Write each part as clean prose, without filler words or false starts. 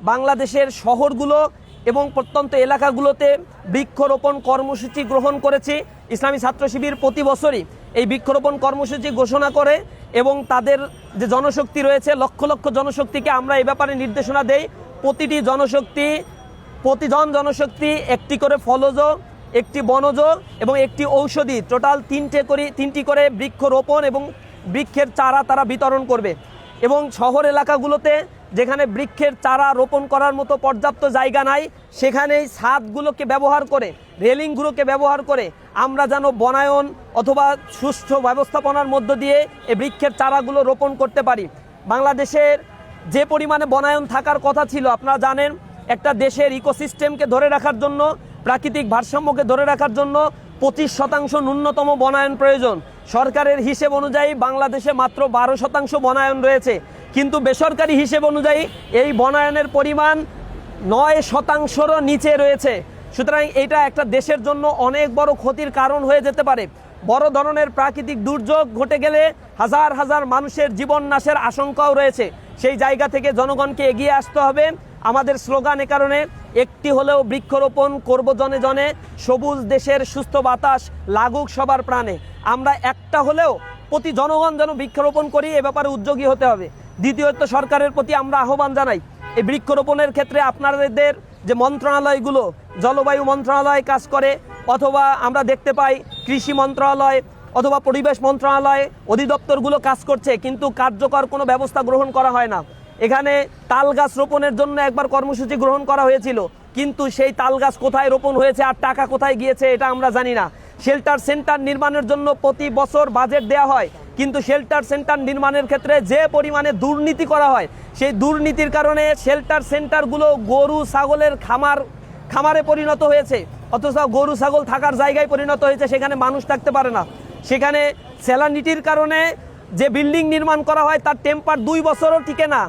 বাংলাদেশের শহরগুলো এবং প্রত্যন্ত এলাকাগুলোতে বৃক্ষরোপণ কর্মসূচি গ্রহণ করেছি। ইসলামী ছাত্র শিবির প্রতি বছরই এই বৃক্ষরোপণ কর্মসূচি ঘোষণা করে এবং তাদের যে জনশক্তি রয়েছে লক্ষ লক্ষ জনশক্তিকে আমরা এই ব্যাপারে নির্দেশনা দেই। প্রতিজন জনশক্তি একটি করে ফলজ, একটি বনজ এবং একটি ঔষধি, টোটাল তিনটি করে বৃক্ষরোপণ এবং বৃক্ষের চারা তারা বিতরণ করবে। এবং শহর এলাকাগুলোতে যেখানে বৃক্ষের চারা রোপণ করার মতো পর্যাপ্ত জায়গা নাই, সেখানেই ছাদগুলোকে ব্যবহার করে, রেলিংগুলোকে ব্যবহার করে আমরা যেন বনায়ন অথবা সুষ্ঠু ব্যবস্থাপনার মধ্য দিয়ে এই বৃক্ষের চারাগুলো রোপণ করতে পারি। বাংলাদেশের যে পরিমাণে বনায়ন থাকার কথা ছিল, আপনারা জানেন একটা দেশের ইকোসিস্টেমকে ধরে রাখার জন্য, প্রাকৃতিক ভারসাম্যকে ধরে রাখার জন্য 25% ন্যূনতম বনায়ন প্রয়োজন। সরকারের হিসেব অনুযায়ী বাংলাদেশে মাত্র 12% বনায়ন রয়েছে, কিন্তু বেসরকারি হিসেব অনুযায়ী এই বনায়নের পরিমাণ 9%-রও নিচে রয়েছে। সুতরাং এটা একটা দেশের জন্য অনেক বড় ক্ষতির কারণ হয়ে যেতে পারে। বড় ধরনের প্রাকৃতিক দুর্যোগ ঘটে গেলে হাজার হাজার মানুষের জীবন নাশের আশঙ্কাও রয়েছে। সেই জায়গা থেকে জনগণকে এগিয়ে আসতে হবে। আমাদের স্লোগান এ কারণে, একটি হলেও বৃক্ষরোপণ করব জনে জনে, সবুজ দেশের সুস্থ বাতাস লাগুক সবার প্রাণে। আমরা একটা হলেও প্রতি জনগণ যেন বৃক্ষরোপণ করি, এ ব্যাপারে উদ্যোগী হতে হবে। দ্বিতীয়ত, সরকারের প্রতি আমরা আহ্বান জানাই, এই বৃক্ষরোপণের ক্ষেত্রে আপনাদের যে মন্ত্রণালয়গুলো, জলবায়ু মন্ত্রণালয় কাজ করে, অথবা আমরা দেখতে পাই কৃষি মন্ত্রণালয় অথবা পরিবেশ মন্ত্রণালয় অধিদপ্তরগুলো কাজ করছে, কিন্তু কার্যকর কোনো ব্যবস্থা গ্রহণ করা হয় না। এখানে তাল গাছ রোপণের জন্য একবার কর্মসূচি গ্রহণ করা হয়েছিল, কিন্তু সেই তাল গাছ কোথায় রোপণ হয়েছে আর টাকা কোথায় গিয়েছে এটা আমরা জানি না। শেল্টার সেন্টার নির্মাণের জন্য প্রতি বছর বাজেট দেওয়া হয়, কিন্তু শেল্টার সেন্টার নির্মাণের ক্ষেত্রে যে পরিমাণে দুর্নীতি করা হয়, সেই দুর্নীতির কারণে শেল্টার সেন্টারগুলো গরু ছাগলের খামারে পরিণত হয়েছে, অথচ গরু ছাগল থাকার জায়গায় পরিণত হয়েছে, সেখানে মানুষ থাকতে পারে না। সেখানে স্যালানিটির কারণে যে বিল্ডিং নির্মাণ করা হয় তার টেম্পার 2 বছরও টিকে না,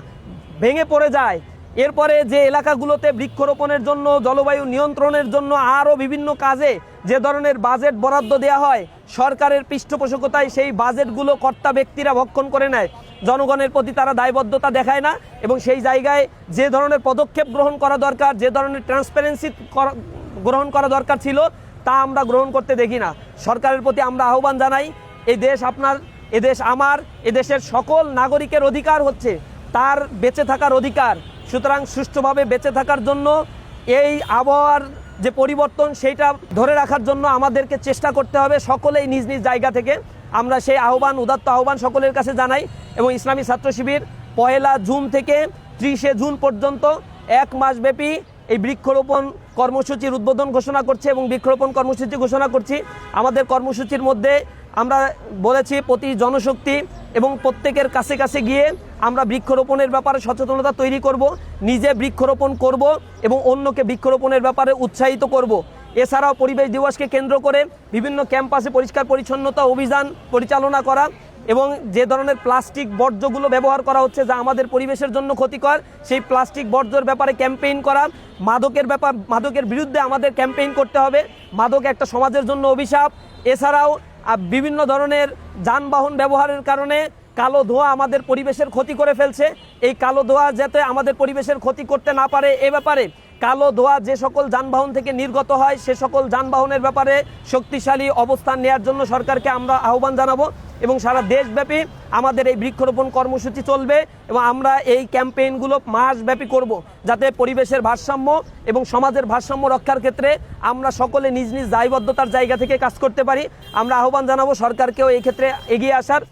ভেঙে পড়ে যায়। এরপরে যে এলাকাগুলোতে বৃক্ষরোপণের জন্য, জলবায়ু নিয়ন্ত্রণের জন্য আরও বিভিন্ন কাজে যে ধরনের বাজেট বরাদ্দ দেওয়া হয়, সরকারের পৃষ্ঠপোষকতায় সেই বাজেটগুলো কর্তা ব্যক্তিরা ভক্ষণ করে নেয়। জনগণের প্রতি তারা দায়বদ্ধতা দেখায় না এবং সেই জায়গায় যে ধরনের পদক্ষেপ গ্রহণ করা দরকার, যে ধরনের ট্রান্সপারেন্সি গ্রহণ করা দরকার ছিল, তা আমরা গ্রহণ করতে দেখি না। সরকারের প্রতি আমরা আহ্বান জানাই, এই দেশ আপনার, এদেশ আমার, এদেশের সকল নাগরিকের অধিকার হচ্ছে তার বেঁচে থাকার অধিকার। সুতরাং সুষ্ঠুভাবে বেঁচে থাকার জন্য, এই আবহাওয়ার যে পরিবর্তন সেইটা ধরে রাখার জন্য আমাদেরকে চেষ্টা করতে হবে সকলেই নিজ নিজ জায়গা থেকে। আমরা সেই আহ্বান, উদাত্ত আহ্বান সকলের কাছে জানাই এবং ইসলামী ছাত্র শিবির 1 জুন থেকে 30 জুন পর্যন্ত 1 মাসব্যাপী এই বৃক্ষরোপণ কর্মসূচির উদ্বোধন ঘোষণা করছে এবং বৃক্ষরোপণ কর্মসূচি ঘোষণা করছি। আমাদের কর্মসূচির মধ্যে আমরা বলেছি প্রতি জনশক্তি এবং প্রত্যেকের কাছে কাছে গিয়ে আমরা বৃক্ষরোপণের ব্যাপারে সচেতনতা তৈরি করব, নিজে বৃক্ষরোপণ করব এবং অন্যকে বৃক্ষরোপণের ব্যাপারে উৎসাহিত করব। এছাড়াও পরিবেশ দিবসকে কেন্দ্র করে বিভিন্ন ক্যাম্পাসে পরিষ্কার পরিচ্ছন্নতা অভিযান পরিচালনা করা এবং যে ধরনের প্লাস্টিক বর্জ্যগুলো ব্যবহার করা হচ্ছে যা আমাদের পরিবেশের জন্য ক্ষতিকর, সেই প্লাস্টিক বর্জ্যের ব্যাপারে ক্যাম্পেইন করা। মাদকের বিরুদ্ধে আমাদের ক্যাম্পেইন করতে হবে। মাদক একটা সমাজের জন্য অভিশাপ। এছাড়াও বিভিন্ন ধরনের যানবাহন ব্যবহারের কারণে কালো ধোঁয়া আমাদের পরিবেশের ক্ষতি করে ফেলছে। এই কালো ধোঁয়া যাতে আমাদের পরিবেশের ক্ষতি করতে না পারে, এ ব্যাপারে কালো ধোঁয়া যে সকল যানবাহন থেকে নির্গত হয় সে সকল যানবাহনের ব্যাপারে শক্তিশালী অবস্থান নেওয়ার জন্য সরকারকে আমরা আহ্বান জানাবো এবং সারা দেশব্যাপী আমাদের এই বৃক্ষরোপণ কর্মসূচি চলবে এবং আমরা এই ক্যাম্পেইনগুলো মাসব্যাপী করব, যাতে পরিবেশের ভারসাম্য এবং সমাজের ভারসাম্য রক্ষার ক্ষেত্রে আমরা সকলে নিজ নিজ দায়বদ্ধতার জায়গা থেকে কাজ করতে পারি। আমরা আহ্বান জানাবো সরকারকেও এই ক্ষেত্রে এগিয়ে আসার।